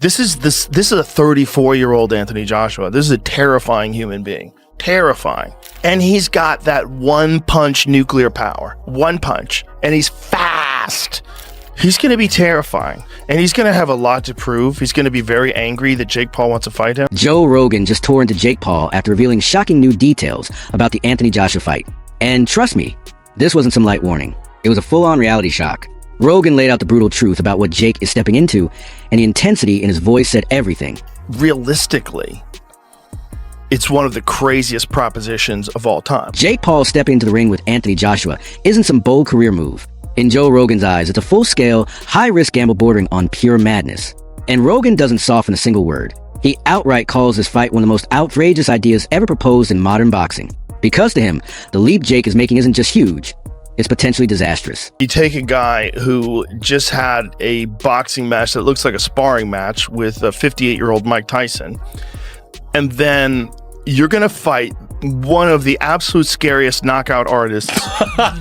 This is a 34-year-old Anthony Joshua. This is a terrifying human being. Terrifying. And he's got that one-punch nuclear power. One punch. And he's fast. He's going to be terrifying. And he's going to have a lot to prove. He's going to be very angry that Jake Paul wants to fight him. Joe Rogan just tore into Jake Paul after revealing shocking new details about the Anthony Joshua fight. And trust me, this wasn't some light warning. It was a full-on reality shock. Rogan laid out the brutal truth about what Jake is stepping into, and the intensity in his voice said everything. Realistically, it's one of the craziest propositions of all time. Jake Paul stepping into the ring with Anthony Joshua isn't some bold career move. In Joe Rogan's eyes, it's a full-scale, high-risk gamble bordering on pure madness. And Rogan doesn't soften a single word. He outright calls this fight one of the most outrageous ideas ever proposed in modern boxing. Because to him, the leap Jake is making isn't just huge, it's potentially disastrous. You take a guy who just had a boxing match that looks like a sparring match with a 58-year-old Mike Tyson, and then you're going to fight one of the absolute scariest knockout artists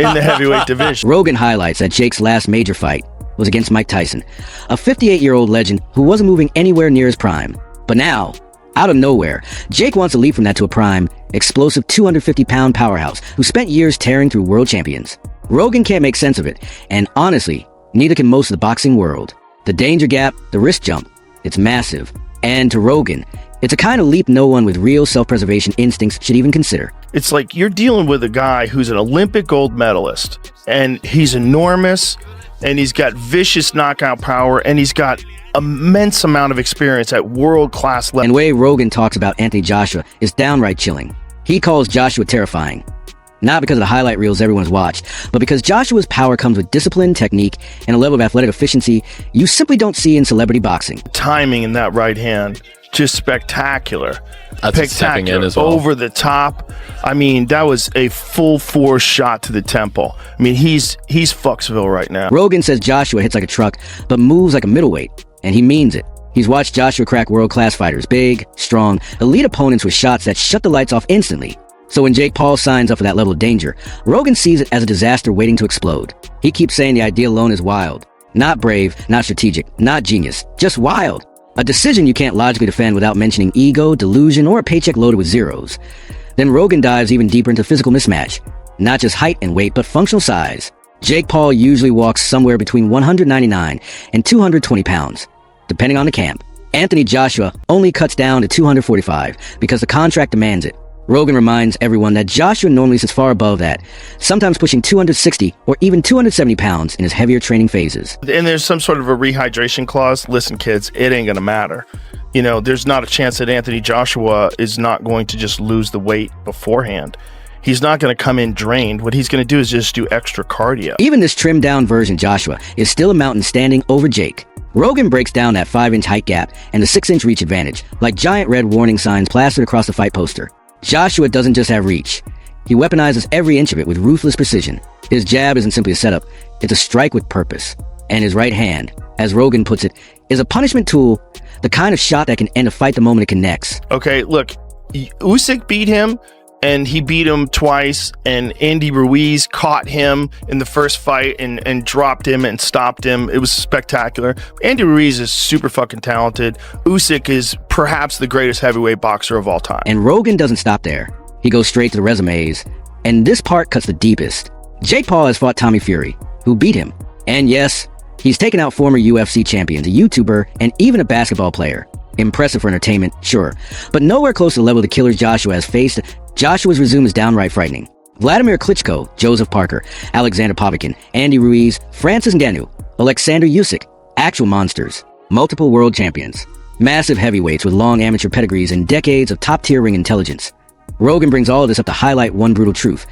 in the heavyweight division. Rogan highlights that Jake's last major fight was against Mike Tyson, a 58-year-old legend who wasn't moving anywhere near his prime. But now, out of nowhere, Jake wants to leap from that to a prime, explosive 250-pound powerhouse who spent years tearing through world champions. Rogan can't make sense of it, and honestly, neither can most of the boxing world. The danger gap, the risk jump, it's massive. And to Rogan, it's a kind of leap no one with real self-preservation instincts should even consider. It's like you're dealing with a guy who's an Olympic gold medalist, and he's enormous, and he's got vicious knockout power, and he's got immense amount of experience at world-class level. And the way Rogan talks about Anthony Joshua is downright chilling. He calls Joshua terrifying. Not because of the highlight reels everyone's watched, but because Joshua's power comes with discipline, technique, and a level of athletic efficiency you simply don't see in celebrity boxing. Timing in that right hand, just spectacular. That's stepping in as well. Over the top. I mean, that was a full force shot to the temple. I mean, he's Fucksville right now. Rogan says Joshua hits like a truck, but moves like a middleweight, and he means it. He's watched Joshua crack world-class fighters, big, strong, elite opponents with shots that shut the lights off instantly. So when Jake Paul signs up for that level of danger, Rogan sees it as a disaster waiting to explode. He keeps saying the idea alone is wild. Not brave, not strategic, not genius, just wild. A decision you can't logically defend without mentioning ego, delusion, or a paycheck loaded with zeros. Then Rogan dives even deeper into physical mismatch. Not just height and weight, but functional size. Jake Paul usually walks somewhere between 199 and 220 pounds, depending on the camp. Anthony Joshua only cuts down to 245 because the contract demands it. Rogan reminds everyone that Joshua normally sits far above that, sometimes pushing 260 or even 270 pounds in his heavier training phases. And there's some sort of a rehydration clause. Listen, kids, it ain't going to matter. You know, there's not a chance that Anthony Joshua is not going to just lose the weight beforehand. He's not going to come in drained. What he's going to do is just do extra cardio. Even this trimmed down version Joshua is still a mountain standing over Jake. Rogan breaks down that 5-inch height gap and the 6-inch reach advantage, like giant red warning signs plastered across the fight poster. Joshua doesn't just have reach. He weaponizes every inch of it with ruthless precision. His jab isn't simply a setup, it's a strike with purpose. And his right hand, as Rogan puts it, is a punishment tool, the kind of shot that can end a fight the moment it connects. Okay, look, Usyk beat him, and he beat him twice, and Andy Ruiz caught him in the first fight and dropped him and stopped him. It was spectacular. Andy Ruiz is super fucking talented. Usyk is perhaps the greatest heavyweight boxer of all time. And Rogan doesn't stop there. He goes straight to the resumes, and this part cuts the deepest. Jake Paul has fought Tommy Fury, who beat him. And yes, he's taken out former UFC champions, a YouTuber, and even a basketball player. Impressive for entertainment, sure, but nowhere close to the level the killers Joshua has faced. Joshua's resume is downright frightening. Vladimir Klitschko, Joseph Parker, Alexander Povetkin, Andy Ruiz, Francis Ngannou, Alexander Usyk, actual monsters, multiple world champions, massive heavyweights with long amateur pedigrees and decades of top-tier ring intelligence. Rogan brings all of this up to highlight one brutal truth.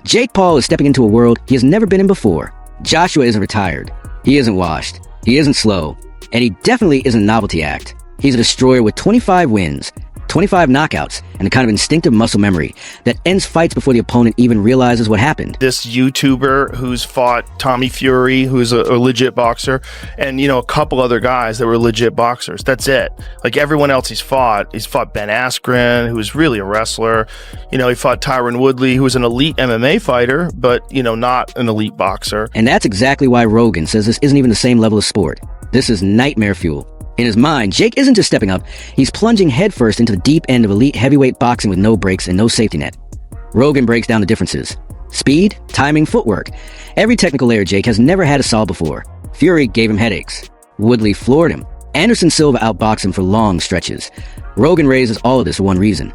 Jake Paul is stepping into a world he has never been in before. Joshua isn't retired. He isn't washed. He isn't slow. And he definitely isn't a novelty act. He's a destroyer with 25 wins, 25 knockouts, and the kind of instinctive muscle memory that ends fights before the opponent even realizes what happened. This YouTuber who's fought Tommy Fury, who's a legit boxer, and, you know, a couple other guys that were legit boxers. That's it. Like everyone else he's fought Ben Askren, who's really a wrestler. You know, he fought Tyron Woodley, who was an elite MMA fighter, but, you know, not an elite boxer. And that's exactly why Rogan says this isn't even the same level of sport. This is nightmare fuel. In his mind, Jake isn't just stepping up, he's plunging headfirst into the deep end of elite heavyweight boxing with no breaks and no safety net. Rogan breaks down the differences. Speed, timing, footwork. Every technical layer Jake has never had to solve before. Fury gave him headaches. Woodley floored him. Anderson Silva outboxed him for long stretches. Rogan raises all of this for one reason.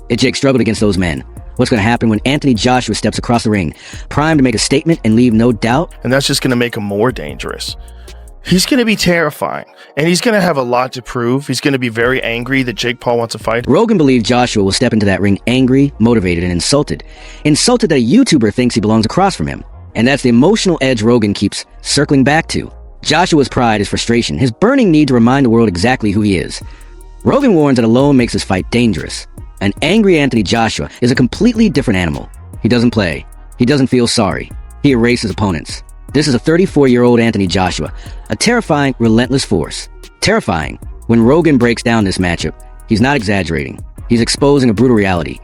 If Jake struggled against those men, what's going to happen when Anthony Joshua steps across the ring, primed to make a statement and leave no doubt? And that's just going to make him more dangerous. He's going to be terrifying, and he's going to have a lot to prove. He's going to be very angry that Jake Paul wants to fight. Rogan believed Joshua will step into that ring angry, motivated, and insulted. Insulted that a YouTuber thinks he belongs across from him. And that's the emotional edge Rogan keeps circling back to. Joshua's pride, his frustration, his burning need to remind the world exactly who he is. Rogan warns that alone makes this fight dangerous. An angry Anthony Joshua is a completely different animal. He doesn't play. He doesn't feel sorry. He erases opponents. This is a 34-year-old Anthony Joshua, a terrifying, relentless force. Terrifying. When Rogan breaks down this matchup, he's not exaggerating. He's exposing a brutal reality.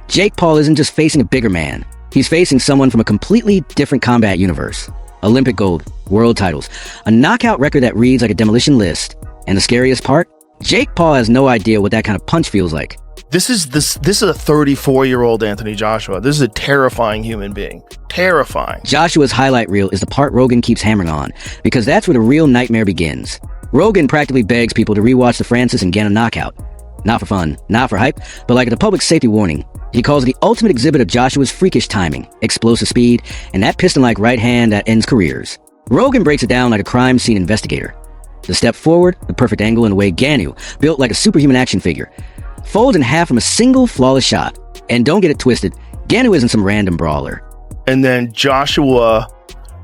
Jake Paul isn't just facing a bigger man. He's facing someone from a completely different combat universe. Olympic gold, world titles, a knockout record that reads like a demolition list. And the scariest part? Jake Paul has no idea what that kind of punch feels like. This is a 34-year-old Anthony Joshua. This is a terrifying human being. Terrifying. Joshua's highlight reel is the part Rogan keeps hammering on, because that's where the real nightmare begins. Rogan practically begs people to rewatch the Francis Ngannou knockout. Not for fun, not for hype, but like a public safety warning. He calls it the ultimate exhibit of Joshua's freakish timing, explosive speed, and that piston-like right hand that ends careers. Rogan breaks it down like a crime scene investigator. The step forward, the perfect angle, and the way Ngannou, built like a superhuman action figure, folds in half from a single flawless shot. And don't get it twisted, Ngannou isn't some random brawler. And then Joshua,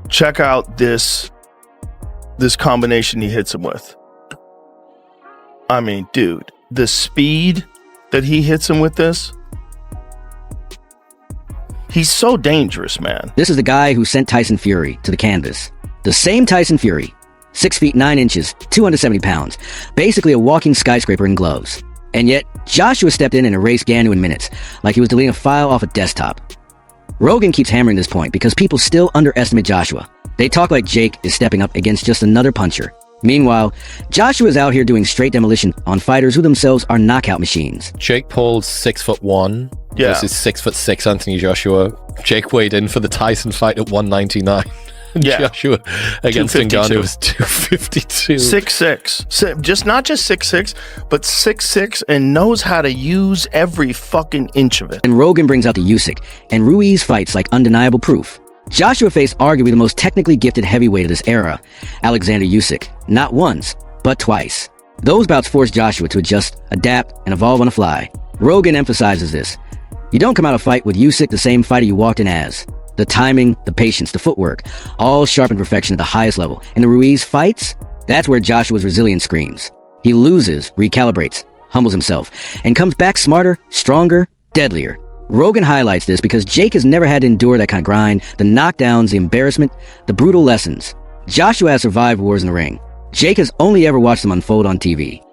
check out this combination he hits him with. I mean, dude, the speed that he hits him with this, he's so dangerous, man. This is the guy who sent Tyson Fury to the canvas. The same Tyson Fury, 6 feet 9 inches, 270 pounds, basically a walking skyscraper in gloves. And yet, Joshua stepped in and erased Ngannou in minutes, like he was deleting a file off a desktop. Rogan keeps hammering this point because people still underestimate Joshua. They talk like Jake is stepping up against just another puncher. Meanwhile, Joshua is out here doing straight demolition on fighters who themselves are knockout machines. Jake Paul's 6'1" versus 6'6" Anthony Joshua. Jake weighed in for the Tyson fight at 199. Yeah. Joshua against Ngannou was 252. 6'6". Just not just 6'6", but 6'6", and knows how to use every fucking inch of it. And Rogan brings out the Usyk and Ruiz fights like undeniable proof. Joshua faced arguably the most technically gifted heavyweight of this era, Alexander Usyk, not once, but twice. Those bouts forced Joshua to adjust, adapt, and evolve on the fly. Rogan emphasizes this. You don't come out of a fight with Usyk the same fighter you walked in as. The timing, the patience, the footwork, all sharp in perfection at the highest level. And the Ruiz fights, that's where Joshua's resilience screams. He loses, recalibrates, humbles himself, and comes back smarter, stronger, deadlier. Rogan highlights this because Jake has never had to endure that kind of grind, the knockdowns, the embarrassment, the brutal lessons. Joshua has survived wars in the ring. Jake has only ever watched them unfold on TV.